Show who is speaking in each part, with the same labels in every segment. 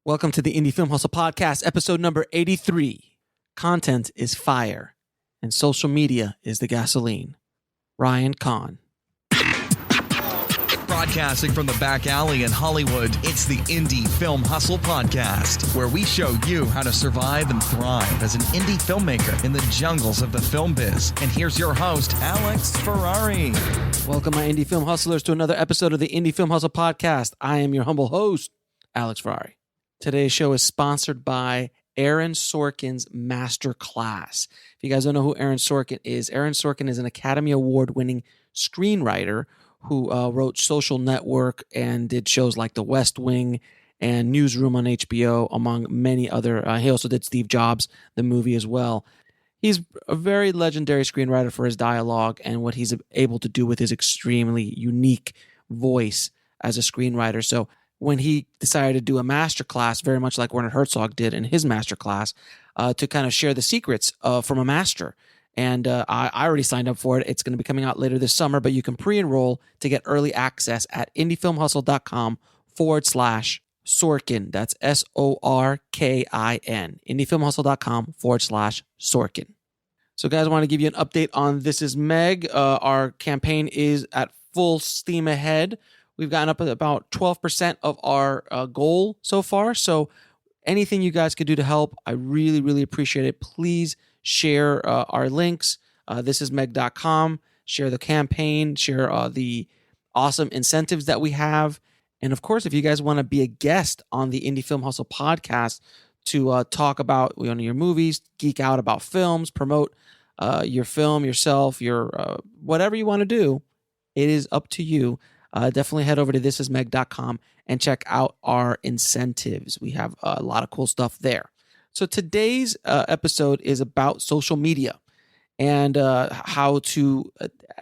Speaker 1: Welcome to the Indie Film Hustle Podcast, episode number 83. Content is fire, and social media is the gasoline. Ryan Kahn.
Speaker 2: Broadcasting from the back alley in Hollywood, it's the Indie Film Hustle Podcast, where we show you how to survive and thrive as an indie filmmaker in the jungles of the film biz. And here's your host, Alex Ferrari.
Speaker 1: Welcome, my Indie Film Hustlers, to another episode of the Indie Film Hustle Podcast. I am your humble host, Alex Ferrari. Today's show is sponsored by Aaron Sorkin's Masterclass. If you guys don't know who Aaron Sorkin is an Academy Award-winning screenwriter who wrote Social Network and did shows like The West Wing and Newsroom on HBO, among many other. He also did Steve Jobs, the movie, as well. He's a very legendary screenwriter for his dialogue and what he's able to do with his extremely unique voice as a screenwriter. So when he decided to do a masterclass, very much like Werner Herzog did in his masterclass, to kind of share the secrets from a master. And I already signed up for it. It's going to be coming out later this summer, but you can pre-enroll to get early access at indiefilmhustle.com/Sorkin. That's SORKIN. Indiefilmhustle.com/Sorkin. So guys, I want to give you an update on This Is Meg. Our campaign is at full steam ahead. We've gotten up at about 12% of our goal so far. So anything you guys could do to help, I really, really appreciate it. Please share our links, thisismeg.com, share the campaign, share the awesome incentives that we have. And of course, if you guys want to be a guest on the Indie Film Hustle podcast to talk about your movies, geek out about films, promote your film, yourself, your whatever you want to do, it is up to you. Definitely head over to thisismeg.com and check out our incentives. We have a lot of cool stuff there. So today's episode is about social media and how to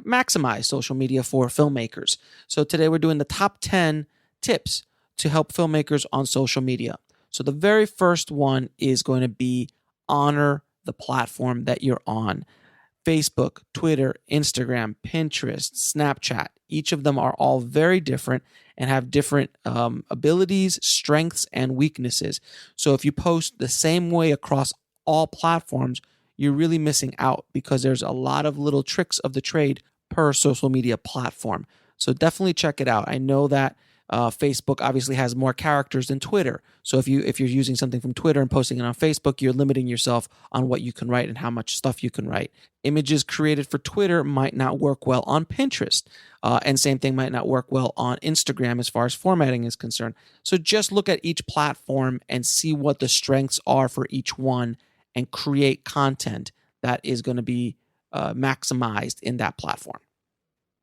Speaker 1: maximize social media for filmmakers. So today we're doing the top 10 tips to help filmmakers on social media. So the very first one is going to be honor the platform that you're on. Facebook, Twitter, Instagram, Pinterest, Snapchat. Each of them are all very different and have different abilities, strengths, and weaknesses. So if you post the same way across all platforms, you're really missing out because there's a lot of little tricks of the trade per social media platform. So definitely check it out. I know that Facebook obviously has more characters than Twitter. So if you're using something from Twitter and posting it on Facebook, you're limiting yourself on what you can write and how much stuff you can write. Images created for Twitter might not work well on Pinterest. And same thing might not work well on Instagram as far as formatting is concerned. So just look at each platform and see what the strengths are for each one and create content that is going to be maximized in that platform.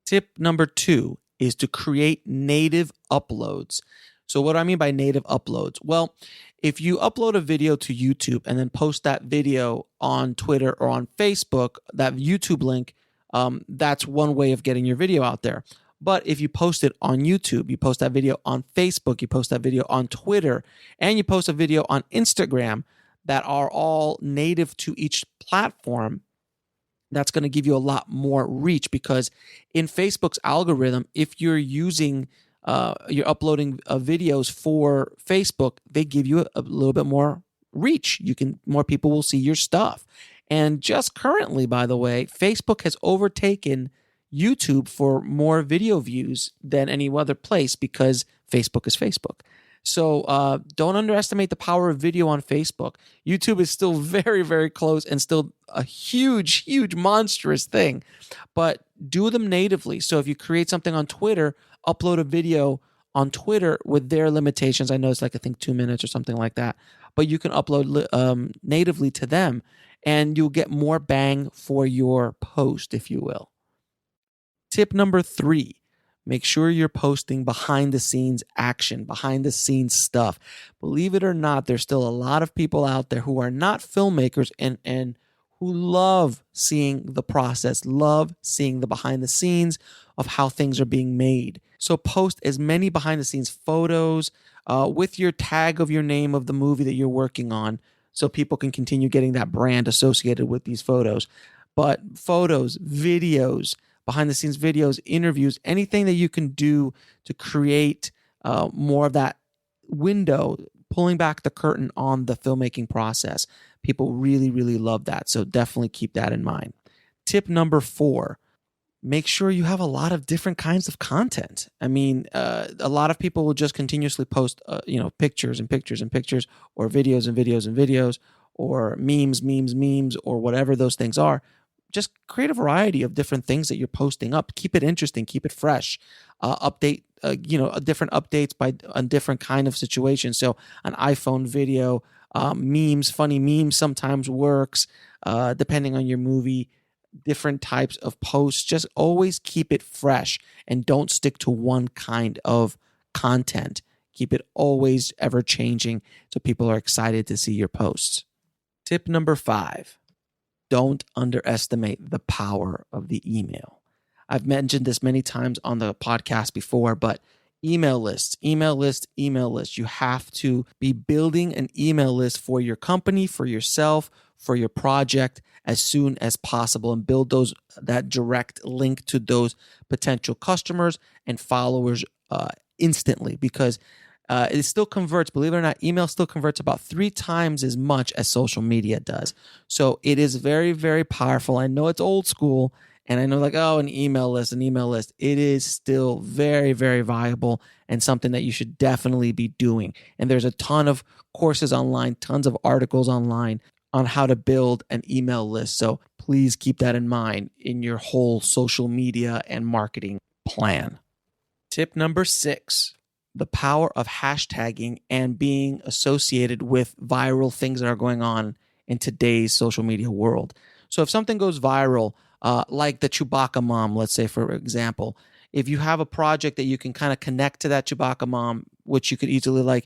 Speaker 1: Tip number 2 is to create native uploads. So what do I mean by native uploads? Well, if you upload a video to YouTube and then post that video on Twitter or on Facebook, that YouTube link, that's one way of getting your video out there. But if you post it on YouTube, you post that video on Facebook, you post that video on Twitter, and you post a video on Instagram that are all native to each platform, that's going to give you a lot more reach, because in Facebook's algorithm, if you're using, you're uploading videos for Facebook, they give you a little bit more reach. More people will see your stuff. And just currently, by the way, Facebook has overtaken YouTube for more video views than any other place because Facebook is Facebook. So don't underestimate the power of video on Facebook. YouTube is still very, very close and still a huge, huge, monstrous thing. But do them natively. So if you create something on Twitter, upload a video on Twitter with their limitations. I know it's like, I think 2 minutes or something like that. But you can upload natively to them, and you'll get more bang for your post, if you will. Tip number 3. Make sure you're posting behind the scenes action, behind the scenes stuff. Believe it or not, there's still a lot of people out there who are not filmmakers and who love seeing the process, love seeing the behind the scenes of how things are being made. So post as many behind the scenes photos with your tag of your name of the movie that you're working on, so people can continue getting that brand associated with these photos. But photos, videos, behind the scenes videos, interviews, anything that you can do to create more of that window, pulling back the curtain on the filmmaking process. People really, really love that. So definitely keep that in mind. Tip number 4, make sure you have a lot of different kinds of content. I mean, a lot of people will just continuously post, pictures and pictures and pictures, or videos and videos and videos, or memes, or whatever those things are. Just create a variety of different things that you're posting up. Keep it interesting, keep it fresh. Update, different updates by a different kind of situation. So an iPhone video, memes, funny memes sometimes works, depending on your movie. Different types of posts. Just always keep it fresh and don't stick to one kind of content. Keep it always ever changing so people are excited to see your posts. Tip number 5, don't underestimate the power of the email. I've mentioned this many times on the podcast before, but email lists. You have to be building an email list for your company, for yourself, for your project as soon as possible, and build that direct link to those potential customers and followers instantly, because it still converts. Believe it or not, email still converts about 3 times as much as social media does. So it is very, very powerful. I know it's old school, and I know an email list. It is still very, very viable and something that you should definitely be doing. And there's a ton of courses online, tons of articles online on how to build an email list. So please keep that in mind in your whole social media and marketing plan. Tip number 6, the power of hashtagging and being associated with viral things that are going on in today's social media world. So if something goes viral, like the Chewbacca mom, let's say, for example, if you have a project that you can kind of connect to that Chewbacca mom, which you could easily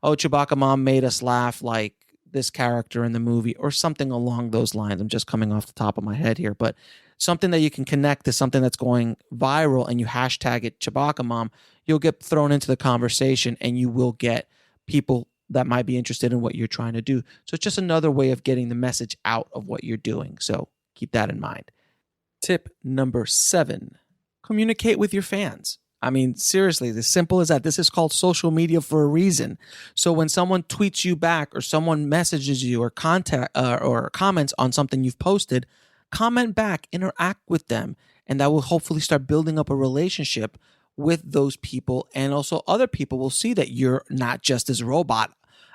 Speaker 1: Chewbacca mom made us laugh like this character in the movie, or something along those lines. I'm just coming off the top of my head here, but something that you can connect to something that's going viral, and you hashtag it Chewbacca mom, you'll get thrown into the conversation and you will get people that might be interested in what you're trying to do. So it's just another way of getting the message out of what you're doing. So keep that in mind. Tip number 7, communicate with your fans. I mean, seriously, as simple as that. This is called social media for a reason. So when someone tweets you back, or someone messages you, or or comments on something you've posted, comment back, interact with them, and that will hopefully start building up a relationship with those people. And also other people will see that you're not just this robot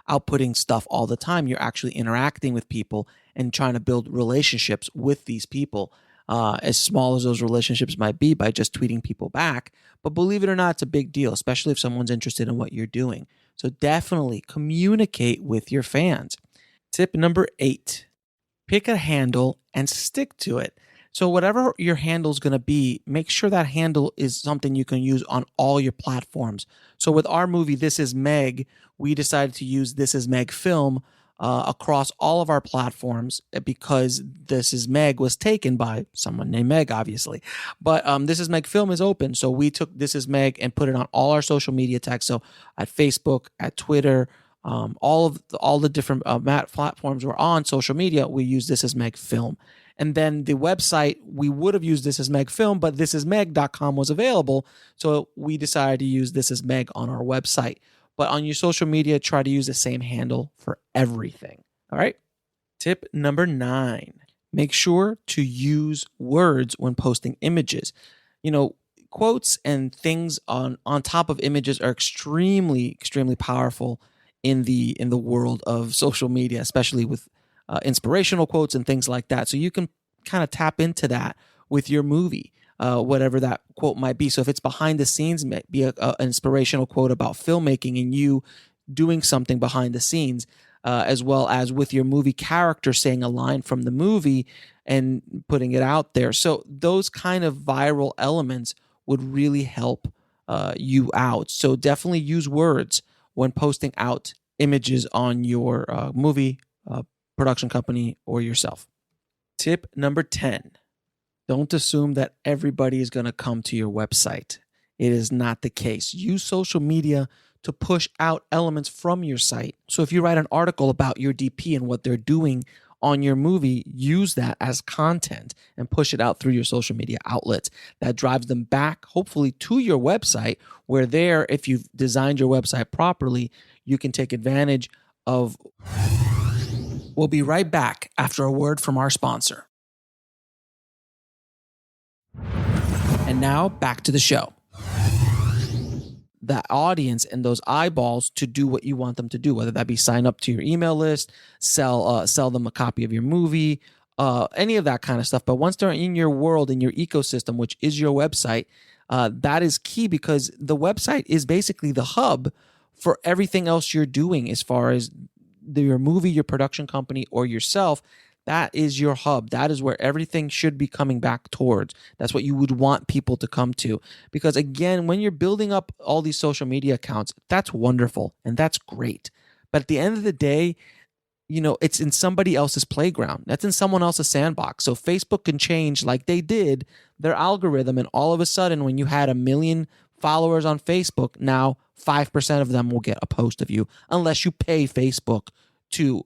Speaker 1: outputting stuff all the time. You're actually interacting with people and trying to build relationships with these people. As small as those relationships might be, by just tweeting people back. But believe it or not, it's a big deal, especially if someone's interested in what you're doing. So definitely communicate with your fans. Tip number 8, pick a handle and stick to it. So whatever your handle is going to be, make sure that handle is something you can use on all your platforms. So with our movie, This Is Meg, we decided to use This Is Meg Film across all of our platforms, because This Is Meg was taken by someone named Meg, obviously. But This Is Meg Film is open. So we took This Is Meg and put it on all our social media tags. So at Facebook, at Twitter, all the different platforms we're on social media, we use This Is Meg Film. And then the website, we would have used This Is Meg Film, but thisismeg.com was available. So we decided to use This Is Meg on our website. But on your social media, try to use the same handle for everything. All right. Tip number 9, make sure to use words when posting images. Quotes and things on top of images are extremely, extremely powerful in the world of social media, especially with inspirational quotes and things like that. So you can kind of tap into that with your movie. Whatever that quote might be. So if it's behind the scenes, might be an inspirational quote about filmmaking and you doing something behind the scenes, as well as with your movie character saying a line from the movie and putting it out there. So those kind of viral elements would really help you out. So definitely use words when posting out images on your movie, production company, or yourself. Tip number 10. Don't assume that everybody is going to come to your website. It is not the case. Use social media to push out elements from your site. So if you write an article about your DP and what they're doing on your movie, use that as content and push it out through your social media outlets. That drives them back, hopefully, to your website, where there, if you've designed your website properly, you can take advantage of.
Speaker 3: We'll be right back after a word from our sponsor. And now back to the show.
Speaker 1: That audience and those eyeballs to do what you want them to do, whether that be sign up to your email list, sell them a copy of your movie, any of that kind of stuff. But once they're in your world, in your ecosystem, which is your website, that is key, because the website is basically the hub for everything else you're doing as far as your movie, your production company, or yourself. That is your hub. That is where everything should be coming back towards. That's what you would want people to come to. Because again, when you're building up all these social media accounts, that's wonderful and that's great. But at the end of the day, it's in somebody else's playground. That's in someone else's sandbox. So Facebook can change, like they did, their algorithm. And all of a sudden, when you had 1 million followers on Facebook, now 5% of them will get a post of you, unless you pay Facebook to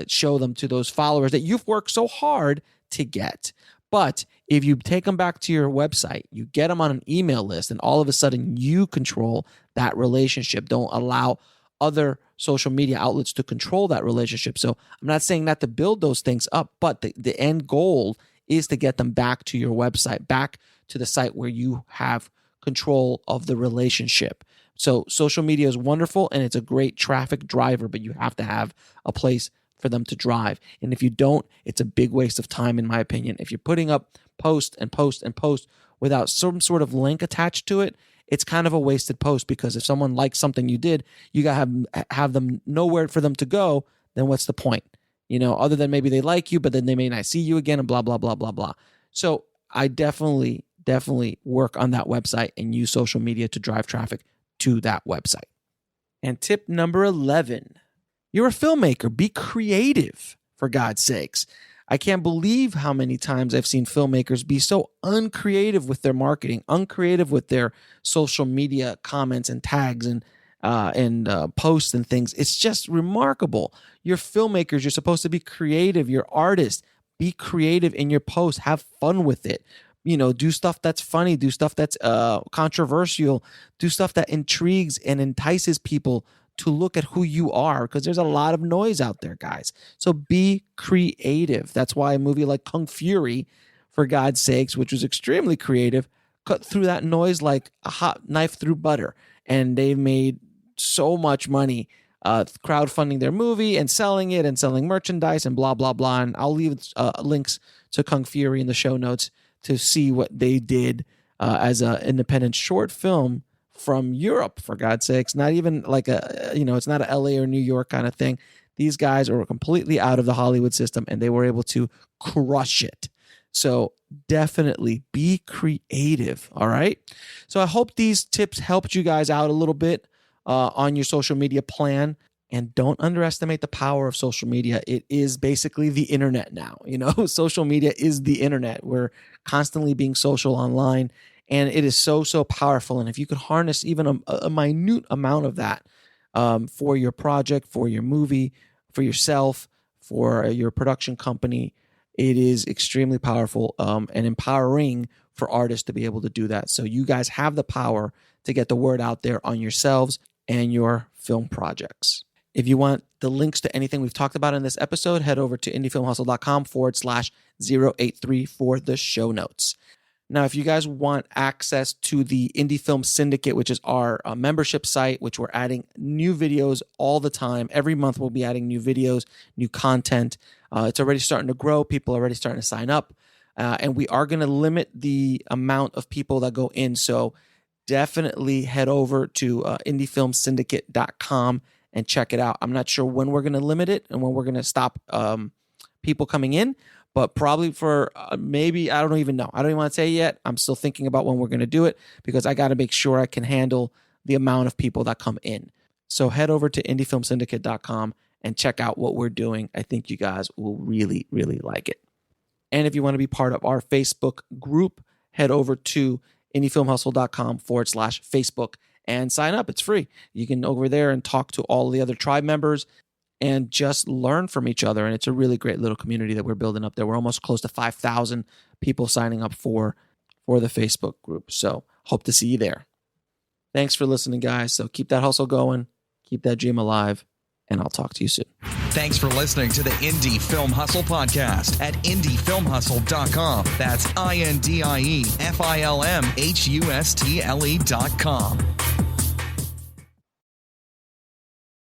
Speaker 1: show them to those followers that you've worked so hard to get. But if you take them back to your website, you get them on an email list, and all of a sudden you control that relationship. Don't allow other social media outlets to control that relationship. So I'm not saying not to build those things up, but the end goal is to get them back to your website, back to the site where you have control of the relationship. So social media is wonderful and it's a great traffic driver, but you have to have a place for them to drive. And if you don't, it's a big waste of time, in my opinion. If you're putting up post and post and post without some sort of link attached to it, it's kind of a wasted post, because if someone likes something you did, you got to have them nowhere for them to go, then what's the point? Other than maybe they like you, but then they may not see you again and blah, blah, blah, blah, blah. So I definitely work on that website and use social media to drive traffic to that website. And tip number 11, you're a filmmaker. Be creative, for God's sakes. I can't believe how many times I've seen filmmakers be so uncreative with their marketing, uncreative with their social media comments and tags and posts and things. It's just remarkable. You're filmmakers. You're supposed to be creative. You're artists. Be creative in your posts. Have fun with it. Do stuff that's funny. Do stuff that's controversial. Do stuff that intrigues and entices people to look at who you are, because there's a lot of noise out there, guys. So be creative. That's why a movie like Kung Fury, for God's sakes, which was extremely creative, cut through that noise like a hot knife through butter. And they've made so much money crowdfunding their movie and selling it and selling merchandise and blah, blah, blah. And I'll leave links to Kung Fury in the show notes to see what they did as an independent short film from Europe, for God's sakes. Not even like it's not a LA or New York kind of thing. These guys are completely out of the Hollywood system and they were able to crush it. So definitely be creative. All right. So I hope these tips helped you guys out a little bit on your social media plan. And don't underestimate the power of social media. It is basically the internet now. Social media is the internet. We're constantly being social online. And it is so, so powerful. And if you could harness even a minute amount of that for your project, for your movie, for yourself, for your production company, it is extremely powerful and empowering for artists to be able to do that. So you guys have the power to get the word out there on yourselves and your film projects. If you want the links to anything we've talked about in this episode, head over to indiefilmhustle.com/083 for the show notes. Now, if you guys want access to the Indie Film Syndicate, which is our membership site, which we're adding new videos all the time. Every month we'll be adding new videos, new content. It's already starting to grow. People are already starting to sign up. And we are going to limit the amount of people that go in. So definitely head over to indiefilmsyndicate.com and check it out. I'm not sure when we're going to limit it and when we're going to stop people coming in. But probably for maybe, I don't even know. I don't even want to say yet. I'm still thinking about when we're going to do it because I got to make sure I can handle the amount of people that come in. So head over to indiefilmsyndicate.com and check out what we're doing. I think you guys will really, really like it. And if you want to be part of our Facebook group, head over to indiefilmhustle.com/Facebook and sign up. It's free. You can over there and talk to all the other tribe members and just learn from each other. And it's a really great little community that we're building up there. We're almost close to 5,000 people signing up for the Facebook group. So hope to see you there. Thanks for listening, guys. So keep that hustle going. keep that dream alive, and I'll talk to you soon.
Speaker 2: Thanks for listening to the Indie Film Hustle podcast at indiefilmhustle.com. That's INDIEFILMHUSTLE.com.